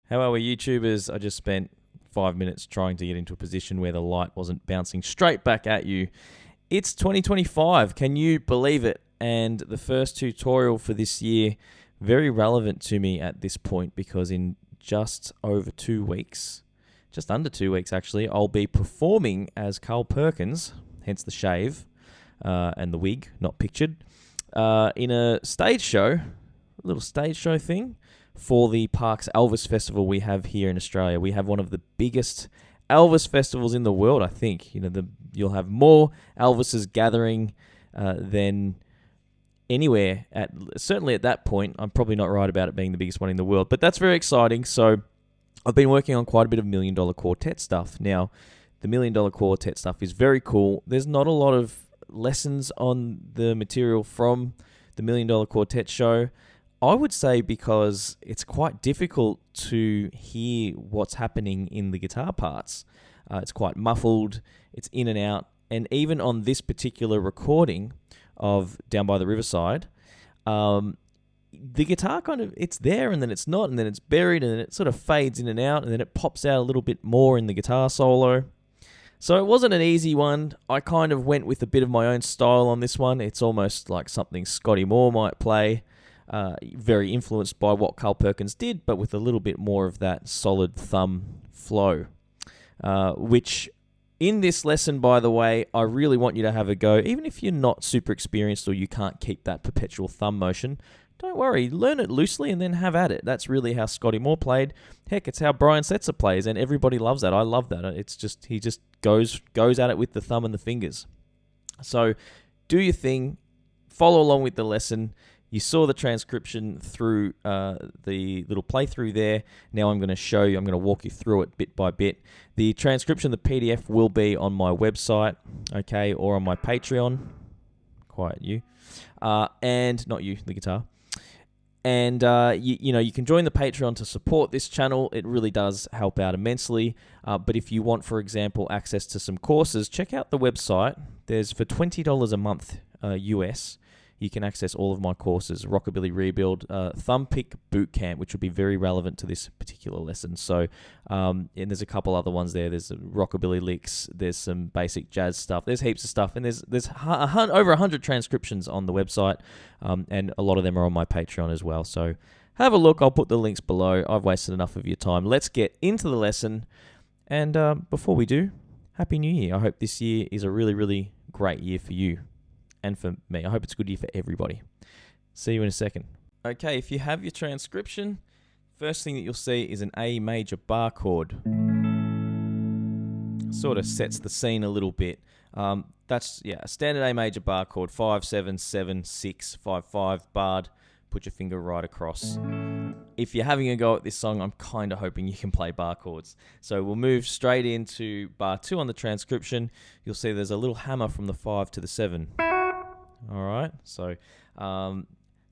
How are we, YouTubers? I just spent 5 minutes trying to get into a position where the light wasn't bouncing straight back at you. It's 2025. Can you believe it? And the first tutorial for this year, very relevant to me at this point because in just over 2 weeks, just under 2 weeks actually, I'll be performing as Carl Perkins, hence the shave and the wig, not pictured, in a stage show, a little stage show thing, for the Parks Elvis Festival we have here in Australia. We have one of the biggest Elvis festivals in the world, I think. You'll have more Elvises gathering than anywhere. Certainly at that point, I'm probably not right about it being the biggest one in the world, but that's very exciting. So I've been working on quite a bit of Million Dollar Quartet stuff. Now, the Million Dollar Quartet stuff is very cool. There's not a lot of lessons on the material from the Million Dollar Quartet show. I would say because it's quite difficult to hear what's happening in the guitar parts. It's quite muffled, it's in and out, and even on this particular recording of Down by the Riverside, the guitar it's there and then it's not, and then it's buried, and then it sort of fades in and out, and then it pops out a little bit more in the guitar solo. So it wasn't an easy one. I kind of went with a bit of my own style on this one. It's almost like something Scotty Moore might play. Very influenced by what Carl Perkins did, but with a little bit more of that solid thumb flow. Which, in this lesson, by the way, I really want you to have a go. Even if you're not super experienced or you can't keep that perpetual thumb motion, don't worry. Learn it loosely and then have at it. That's really how Scotty Moore played. Heck, it's how Brian Setzer plays, and everybody loves that. I love that. He just goes at it with the thumb and the fingers. So, do your thing. Follow along with the lesson. You saw the transcription through the little playthrough there. Now I'm going to show you, I'm going to walk you through it bit by bit. The transcription, the PDF, will be on my website, okay, or on my Patreon. Quiet you. And not you, the guitar. And, you can join the Patreon to support this channel. It really does help out immensely. But if you want, for example, access to some courses, check out the website. There's for $20 a month US, you can access all of my courses, Rockabilly Rebuild, Thumb Pick Bootcamp, which will be very relevant to this particular lesson. So, and there's a couple other ones there. There's Rockabilly Licks, there's some basic jazz stuff, there's heaps of stuff, and there's over 100 transcriptions on the website, and a lot of them are on my Patreon as well. So have a look. I'll put the links below. I've wasted enough of your time. Let's get into the lesson. And before we do, Happy New Year. I hope this year is a really, really great year for you. And for me. I hope it's a good year for everybody. See you in a second. Okay, if you have your transcription, first thing that you'll see is an A major bar chord. Sort of sets the scene a little bit. That's a standard A major bar chord, 5, 7, 7, 6, 5, 5, barred. Put your finger right across. If you're having a go at this song, I'm kind of hoping you can play bar chords. So we'll move straight into bar 2 on the transcription. You'll see there's a little hammer from the 5 to the 7. All right, so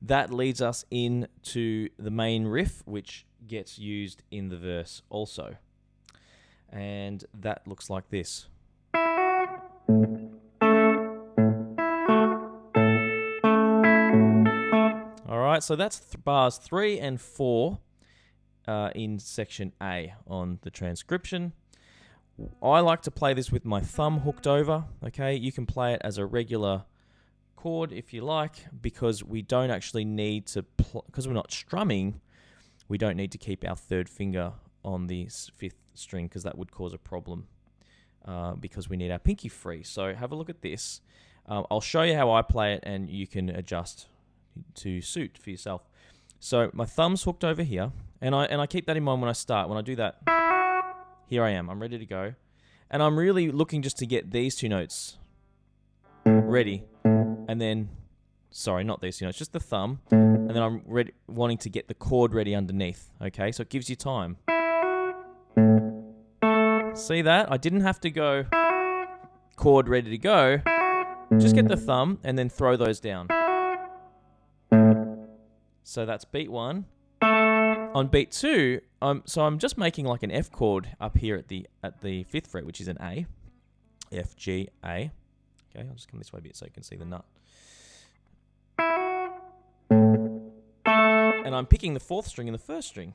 that leads us into the main riff, which gets used in the verse also. And that looks like this. All right, so that's bars 3 and 4 in section A on the transcription. I like to play this with my thumb hooked over, okay? You can play it as a regular chord if you like, because we don't actually need to, because we're not strumming, we don't need to keep our third finger on the 5th string, because that would cause a problem, because we need our pinky free. So have a look at this. I'll show you how I play it, and you can adjust to suit for yourself. So my thumb's hooked over here, and I keep that in mind when I start. When I do that, here I am. I'm ready to go, and I'm really looking just to get these 2 notes ready. And then, sorry, not these 2 notes, just the thumb. And then I'm wanting to get the chord ready underneath, okay? So it gives you time. See that? I didn't have to go chord ready to go. Just get the thumb and then throw those down. So that's beat 1. On beat 2, I'm just making like an F chord up here at the 5th fret, which is an A. F, G, A. Okay, I'll just come this way a bit so you can see the nut. And I'm picking the 4th string and the 1st string.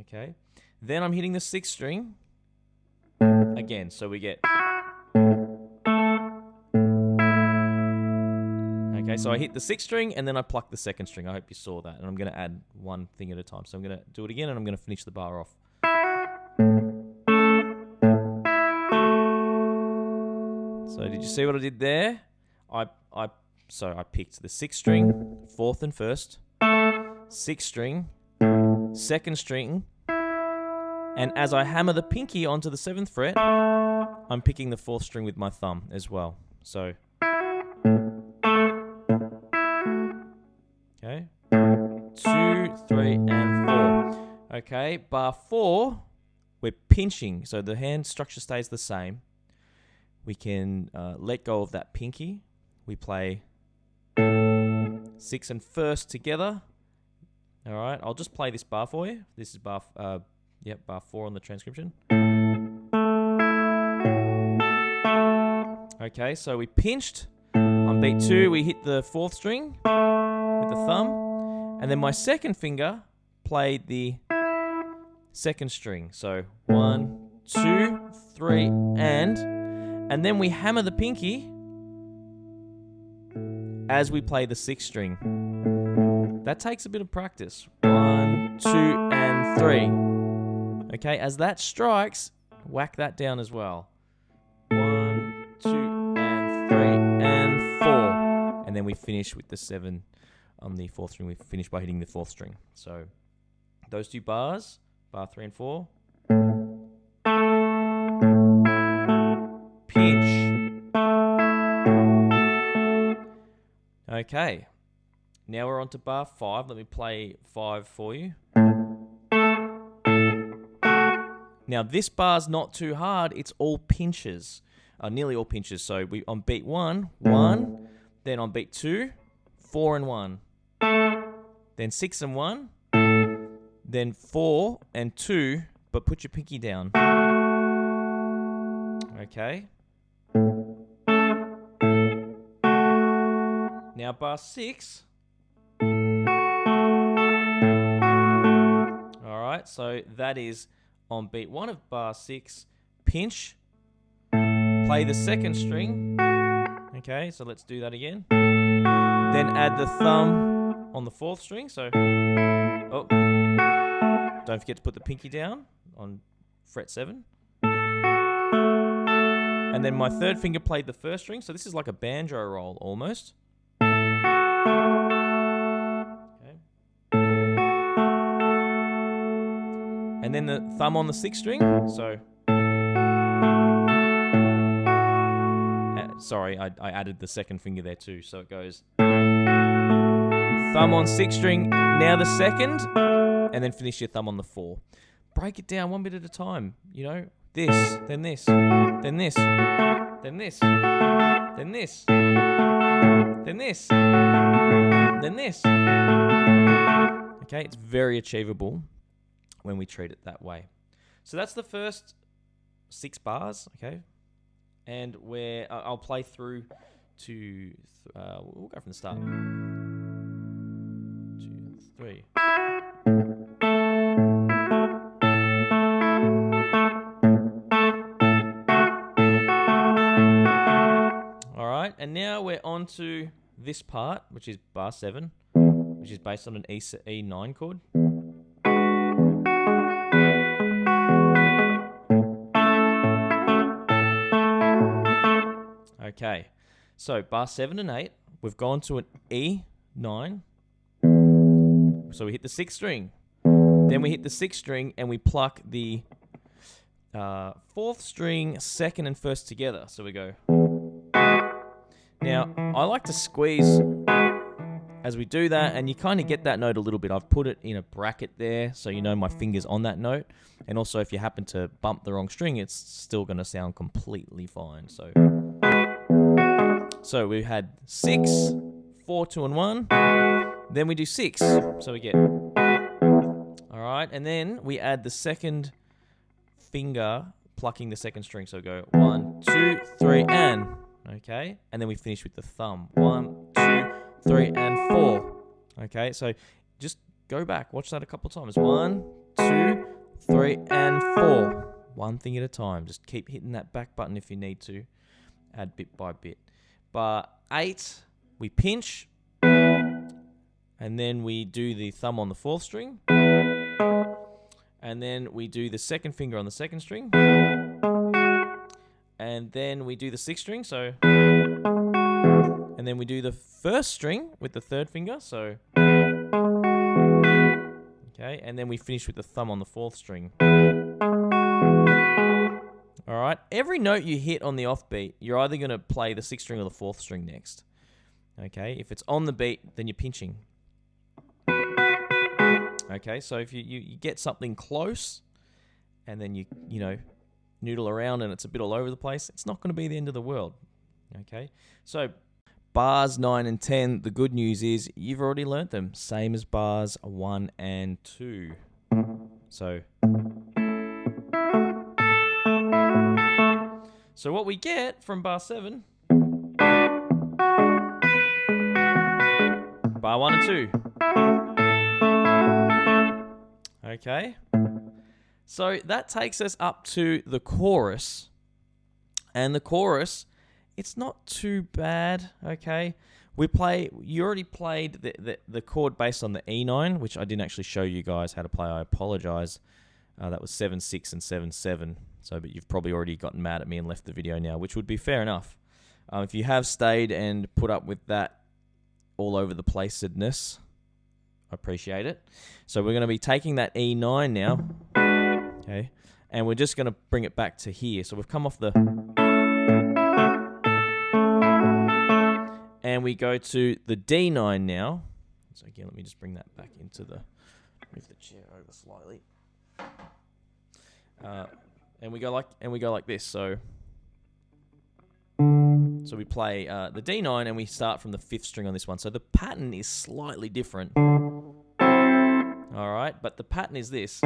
Okay. Then I'm hitting the 6th string again. So we get... Okay, so I hit the 6th string and then I pluck the 2nd string. I hope you saw that. And I'm going to add one thing at a time. So I'm going to do it again and I'm going to finish the bar off. So did you see what I did there? So I picked the 6th string, 4th and 1st, 6th string, 2nd string, and as I hammer the pinky onto the 7th fret, I'm picking the 4th string with my thumb as well. So, okay, 2, 3, and 4. Okay, bar 4, we're pinching, so the hand structure stays the same. We can let go of that pinky. We play 6th and 1st together. All right, I'll just play this bar for you. This is bar 4 on the transcription. Okay, so we pinched. On beat 2, we hit the 4th string with the thumb. And then my 2nd finger played the 2nd string. So 1, 2, 3, and then we hammer the pinky as we play the 6th string. That takes a bit of practice. 1, 2, and 3. Okay, as that strikes, whack that down as well. 1, 2, and 3, and 4. And then we finish with the 7 on the 4th string. We finish by hitting the 4th string. So those 2 bars, bar 3 and 4. Pinch. Okay. Now we're on to bar 5. Let me play 5 for you. Now this bar's not too hard. It's all pinches. Nearly all pinches. So we on beat 1, 1. Then on beat 2, 4 and 1. Then 6 and 1. Then 4 and 2. But put your pinky down. Okay. Now bar 6. Alright, so that is on beat 1 of bar 6, pinch, play the 2nd string. Okay, so let's do that again. Then add the thumb on the 4th string. So, don't forget to put the pinky down on fret 7. And then my 3rd finger played the 1st string. So this is like a banjo roll almost. And then the thumb on the 6th string. So, sorry, I added the 2nd finger there too. So it goes thumb on 6th string, now the 2nd, and then finish your thumb on the 4. Break it down one bit at a time. You know, this, then this, then this, then this, then this, then this, then this. Okay, it's very achievable when we treat it that way. So that's the first 6 bars, okay? And where I'll play through to, we'll go from the start. 2, 3. All right, and now we're on to this part, which is bar 7, which is based on an E9 chord. Okay, so bar 7 and 8, we've gone to an E9. So we hit the 6th string. Then we hit the 6th string and we pluck the 4th string, 2nd and 1st together. So we go. Now, I like to squeeze as we do that, and you kind of get that note a little bit. I've put it in a bracket there, so you know my finger's on that note. And also, if you happen to bump the wrong string, it's still going to sound completely fine. So we had 6, 4, 2, and 1. Then we do 6. So we get... All right, and then we add the 2nd finger plucking the 2nd string. So go 1, 2, 3, and... Okay, and then we finish with the thumb. 1, 2, 3, and 4. Okay, so just go back. Watch that a couple times. 1, 2, 3, and 4. One thing at a time. Just keep hitting that back button if you need to. Add bit by bit. Bar 8, we pinch. And then we do the thumb on the 4th string. And then we do the second finger on the 2nd string. And then we do the 6th string, so... And then we do the 1st string with the 3rd finger, so... Okay, and then we finish with the thumb on the 4th string. Alright, every note you hit on the offbeat, you're either going to play the 6th string or the 4th string next. Okay, if it's on the beat, then you're pinching. Okay, so if you get something close, and then you noodle around and it's a bit all over the place, it's not going to be the end of the world. Okay, so bars 9 and 10, the good news is you've already learnt them, same as bars 1 and 2. So what we get from bar 7, bar 1 and 2. Okay, so that takes us up to the chorus, and the chorus, it's not too bad. Okay, you already played the chord based on the E9, which I didn't actually show you guys how to play. I apologize. That was 7/6 and 7/7. So, but you've probably already gotten mad at me and left the video now, which would be fair enough. If you have stayed and put up with that all over the placedness, I appreciate it. So we're going to be taking that E9 now, okay, and we're just going to bring it back to here. So we've come off the, and we go to the D9 now. So again, let me just bring that back into the, move the chair over slightly, and we go like this. So we play the D9 and we start from the 5th string on this one. So the pattern is slightly different. All right, but the pattern is this.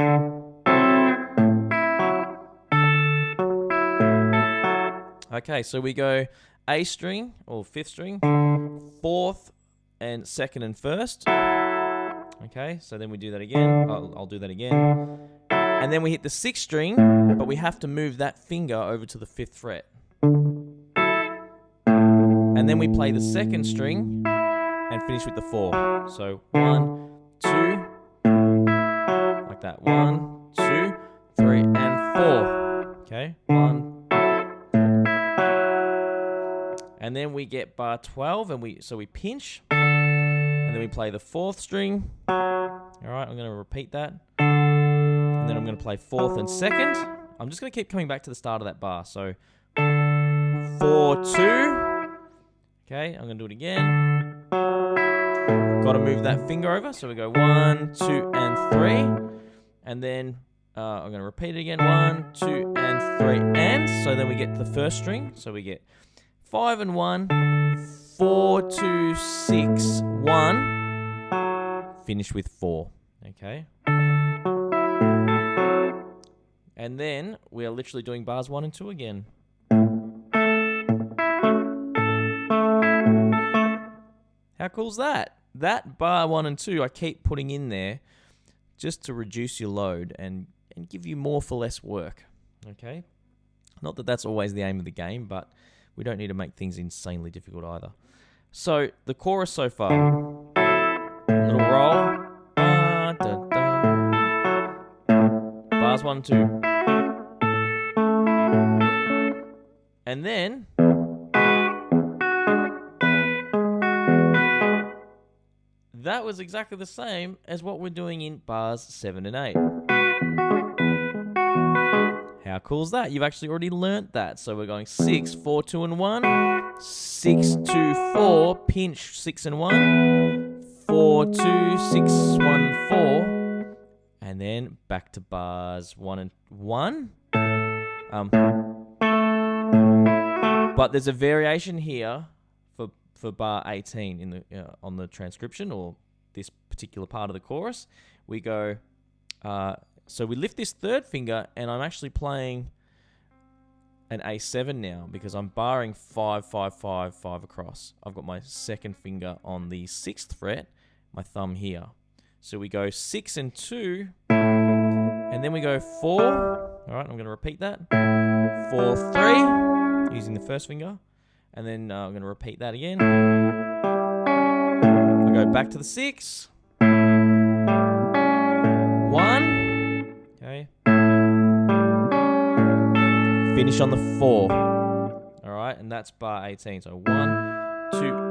Okay, so we go A string or 5th string, 4th and 2nd and 1st. Okay, so then we do that again. I'll do that again. And then we hit the 6th string, but we have to move that finger over to the 5th fret. And then we play the 2nd string and finish with the 4. So 1, 2, like that. 1, 2, 3, and 4. Okay, 1. And then we get bar 12, and we pinch, and then we play the 4th string. All right, I'm going to repeat that, and then I'm going to play 4th and 2nd. I'm just going to keep coming back to the start of that bar. So 4, 2. Okay, I'm going to do it again. Got to move that finger over. So we go 1, 2, and 3. And then I'm going to repeat it again. 1, 2, and 3. And so then we get the 1st string. So we get 5 and 1, 4, 2, 6, 1. Finish with 4. Okay. And then we are literally doing bars 1 and 2 again. How cool's that? That bar 1 and 2 I keep putting in there just to reduce your load and give you more for less work. Okay? Not that that's always the aim of the game, but we don't need to make things insanely difficult either. So, the chorus so far. Little roll. Bars 1 and 2. And then that was exactly the same as what we're doing in bars 7 and 8. How cool is that? You've actually already learnt that. So we're going 6, 4, 2, and 1. 6, 2, 4. Pinch 6 and 1. 4, 2, 6, 1, 4. And then back to bars 1 and 1. But there's a variation here for bar 18 in the on the transcription, or this particular part of the chorus. We go, so we lift this 3rd finger, and I'm actually playing an A7 now because I'm barring 5, 5, 5, 5 across. I've got my 2nd finger on the 6th fret, my thumb here. So we go 6 and 2, And then we go 4. All right, I'm going to repeat that. 4, 3, using the first finger. And then I'm going to repeat that again. I go back to the 6. 1. Okay. Finish on the 4. All right, and that's bar 18. So 1, 2,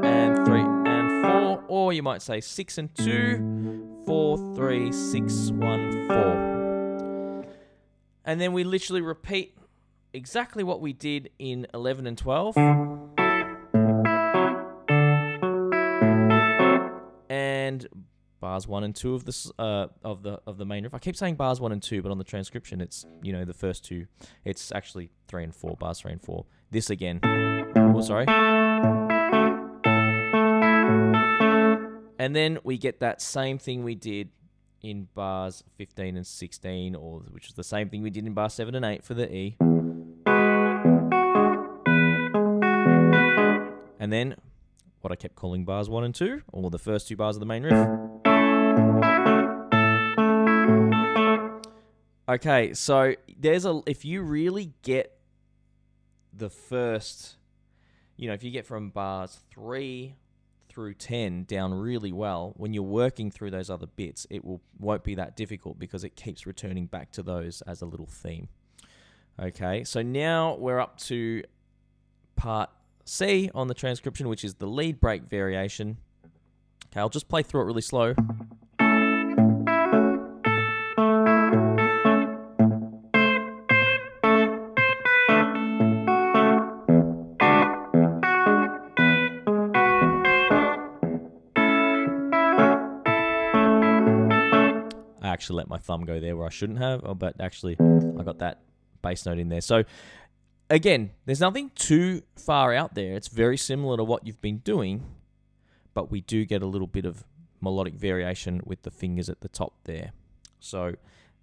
and 3, and 4. Or you might say 6 and 2, 4, 3, 6, 1, 4. And then we literally repeat exactly what we did in 11 and 12. And bars 1 and 2 of this of the main riff. I keep saying bars 1 and 2, but on the transcription it's, you know, the first 2. It's actually 3 and 4, bars 3 and 4. This again. Oh, sorry. And then we get that same thing we did in bars 15 and 16, or which is the same thing we did in bar 7 and 8 for the E. And then what I kept calling bars 1 and 2, or the first 2 bars of the main riff. Okay, so if you really get the first, you know, if you get from bars 3 through 10 down really well, when you're working through those other bits, it won't be that difficult because it keeps returning back to those as a little theme. Okay, so now we're up to part C on the transcription, which is the lead break variation. Okay, I'll just play through it really slow. I actually let my thumb go there where I shouldn't have, but actually I got that bass note in there. So again, there's nothing too far out there. It's very similar to what you've been doing, but we do get a little bit of melodic variation with the fingers at the top there. So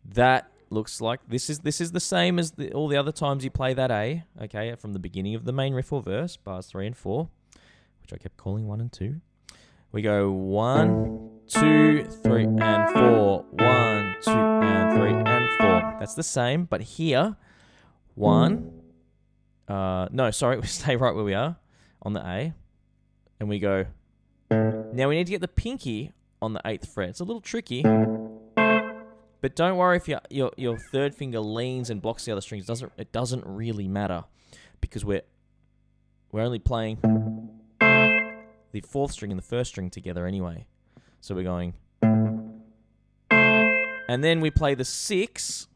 that looks like this is the same as all the other times you play that A, okay, from the beginning of the main riff or verse, bars 3 and 4, which I kept calling 1 and 2. We go 1, 2, 3, and 4. 1, 2, and 3, and 4. That's the same, but here, 1. No, sorry, we stay right where we are on the A, and we go. Now we need to get the pinky on the 8th fret. It's a little tricky, but don't worry if your third finger leans and blocks the other strings. It doesn't really matter because we're only playing the 4th string and the 1st string together anyway. So we're going, and then we play the 6,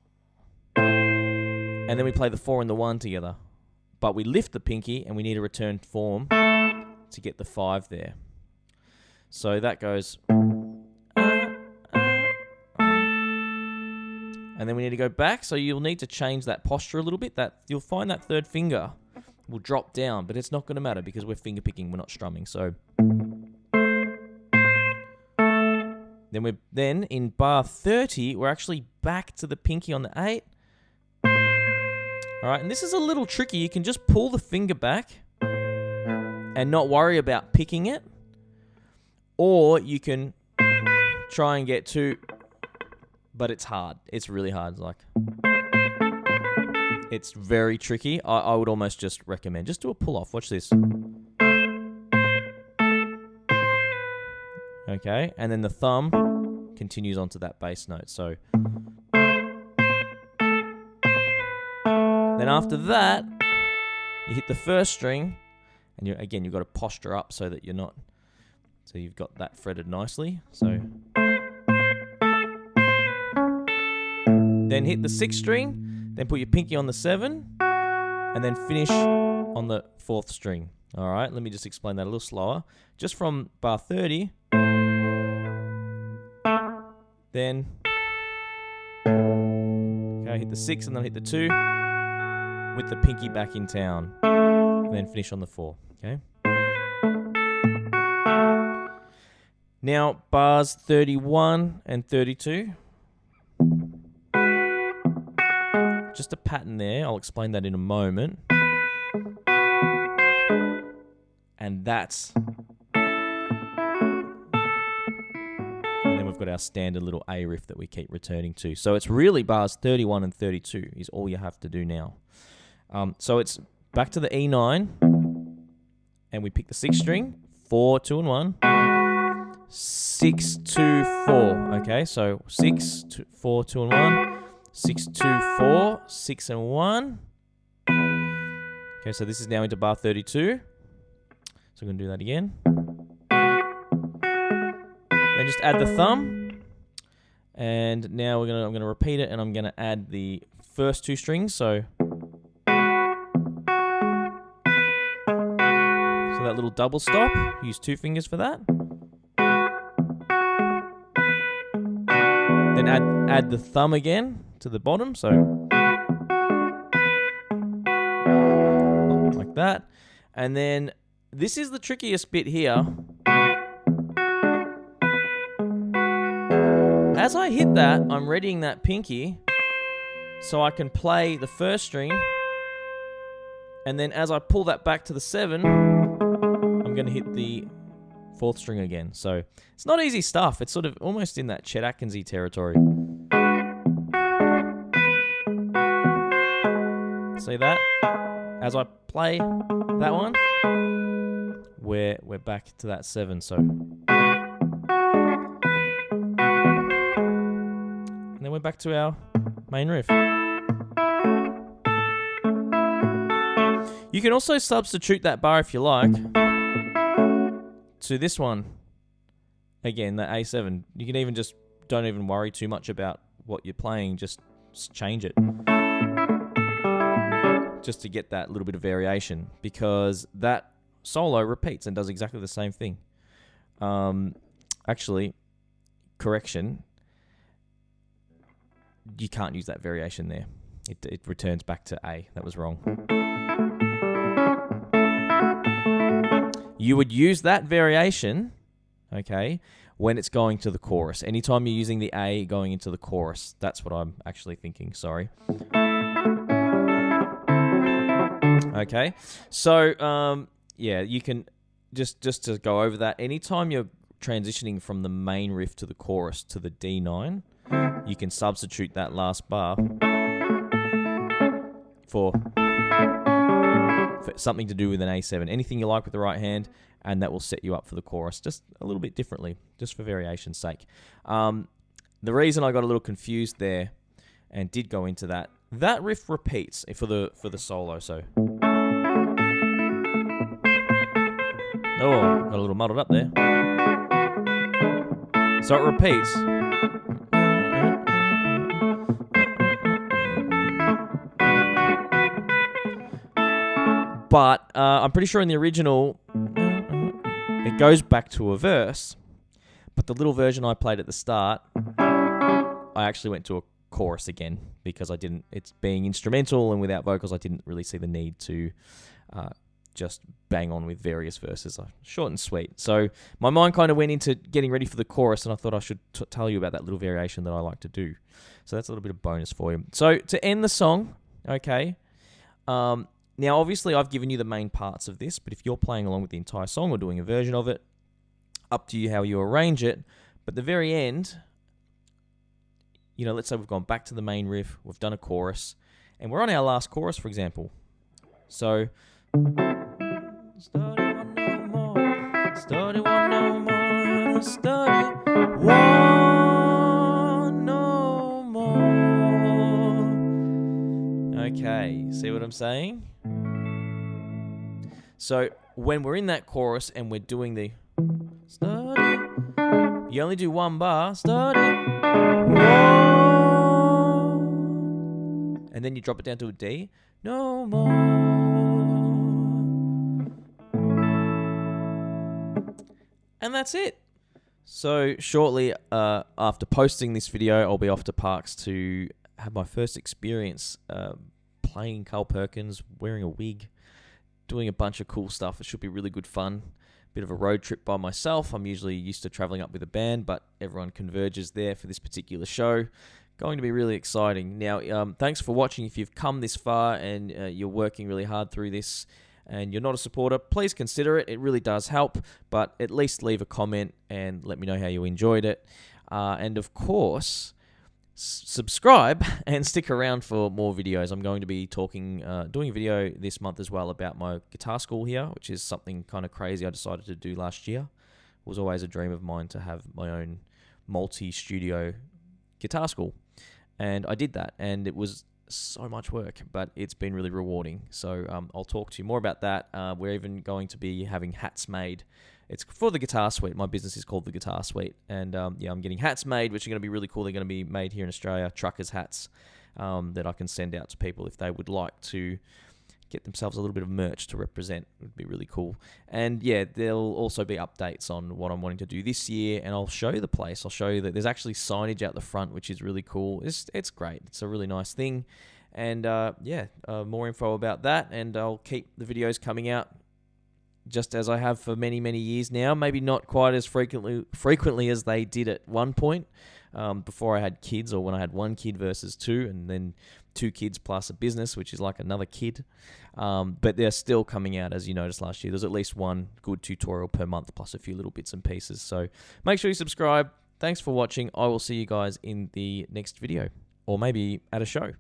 and then we play the 4 and the 1 together. But we lift the pinky and we need a return form to get the 5 there. So that goes, and then we need to go back. So you'll need to change that posture a little bit. That you'll find that third finger will drop down, but it's not going to matter because we're finger picking, we're not strumming. So then in bar 30, we're actually back to the pinky on the 8. All right, and this is a little tricky. You can just pull the finger back and not worry about picking it, or you can try and get to, but it's hard. It's really hard. It's very tricky. I would almost just recommend, just do a pull-off. Watch this. Okay, and then the thumb continues onto that bass note. So then after that, you hit the 1st string, and you've got to posture up so that you're not, so you've got that fretted nicely. So then hit the 6th string, then put your pinky on the 7, and then finish on the 4th string. All right, let me just explain that a little slower. Just from bar 30, then okay, hit the 6 and then hit the 2 with the pinky back in town, and then finish on the 4. Okay. Now bars 31 and 32. Just a pattern there. I'll explain that in a moment. And that's, and then we've got our standard little A riff that we keep returning to. So it's really bars 31 and 32 is all you have to do now. So it's back to the E9, and we pick the 6th string, 4, 2 and 1, 6, 2, 4. Okay, so 6, 2, 4, 2 and 1, 6, 2, 4, 6 and 1. Okay, so this is now into bar 32. So I'm going to do that again. Then just add the thumb. And now I'm going to repeat it, and I'm going to add the first 2 strings. So that little double stop, use 2 fingers for that. Then add the thumb again to the bottom, so like that. And then this is the trickiest bit here. As I hit that, I'm readying that pinky so I can play the first string, and then as I pull that back to the 7, I'm going to hit the 4th string again. So it's not easy stuff. It's sort of almost in that Chet Atkinsy territory. See that? As I play that one, we're back to that 7. So, and then we're back to our main riff. You can also substitute that bar if you like to this one. Again, the A7. You can even just don't even worry too much about what you're playing. Just change it. Just to get that little bit of variation, because that solo repeats and does exactly the same thing. Actually, correction. You can't use that variation there. It returns back to A. That was wrong. You would use that variation, okay, when it's going to the chorus. Anytime you're using the A going into the chorus, that's what I'm actually thinking, sorry. Okay, so, yeah, you can, just to go over that, anytime you're transitioning from the main riff to the chorus to the D9, you can substitute that last bar for something to do with an A7. Anything you like with the right hand, and that will set you up for the chorus just a little bit differently, just for variation's sake. The reason I got a little confused there and did go into that riff repeats for the solo. So, oh, got a little muddled up there. So it repeats. But I'm pretty sure in the original, it goes back to a verse. But the little version I played at the start, I actually went to a chorus again because it's being instrumental and without vocals, I didn't really see the need to just bang on with various verses. Short and sweet. So my mind kind of went into getting ready for the chorus, and I thought I should tell you about that little variation that I like to do. So that's a little bit of bonus for you. So to end the song, okay, now, obviously, I've given you the main parts of this, but if you're playing along with the entire song or doing a version of it, up to you how you arrange it. But the very end, let's say we've gone back to the main riff, we've done a chorus, and we're on our last chorus, for example. So, study one no more, study one no more, study one no more. Okay, see what I'm saying? So when we're in that chorus and we're doing the study, you only do one bar, study, one, and then you drop it down to a D, no more. And that's it. So shortly after posting this video, I'll be off to Parks to have my first experience playing Carl Perkins, wearing a wig, doing a bunch of cool stuff. It should be really good fun. Bit of a road trip by myself. I'm usually used to traveling up with a band, but everyone converges there for this particular show. Going to be really exciting. Now, thanks for watching. If you've come this far and you're working really hard through this and you're not a supporter, please consider it. It really does help, but at least leave a comment and let me know how you enjoyed it. And of course, subscribe and stick around for more videos. I'm going to be doing a video this month as well about my guitar school here, which is something kind of crazy I decided to do last year. It was always a dream of mine to have my own multi-studio guitar school. And I did that, and it was so much work, but it's been really rewarding. So I'll talk to you more about that. We're even going to be having hats made. It's for the Guitar Suite. My business is called the Guitar Suite. And I'm getting hats made, which are going to be really cool. They're going to be made here in Australia, truckers' hats, that I can send out to people if they would like to get themselves a little bit of merch to represent. It would be really cool. And yeah, there'll also be updates on what I'm wanting to do this year, and I'll show you the place. I'll show you that there's actually signage out the front, which is really cool. It's great. It's a really nice thing. And more info about that, and I'll keep the videos coming out just as I have for many, many years now. Maybe not quite as frequently as they did at one point before I had kids, or when I had one kid versus two, and then 2 kids plus a business, which is like another kid. But they're still coming out, as you noticed last year. There's at least one good tutorial per month, plus a few little bits and pieces. So make sure you subscribe. Thanks for watching. I will see you guys in the next video, or maybe at a show.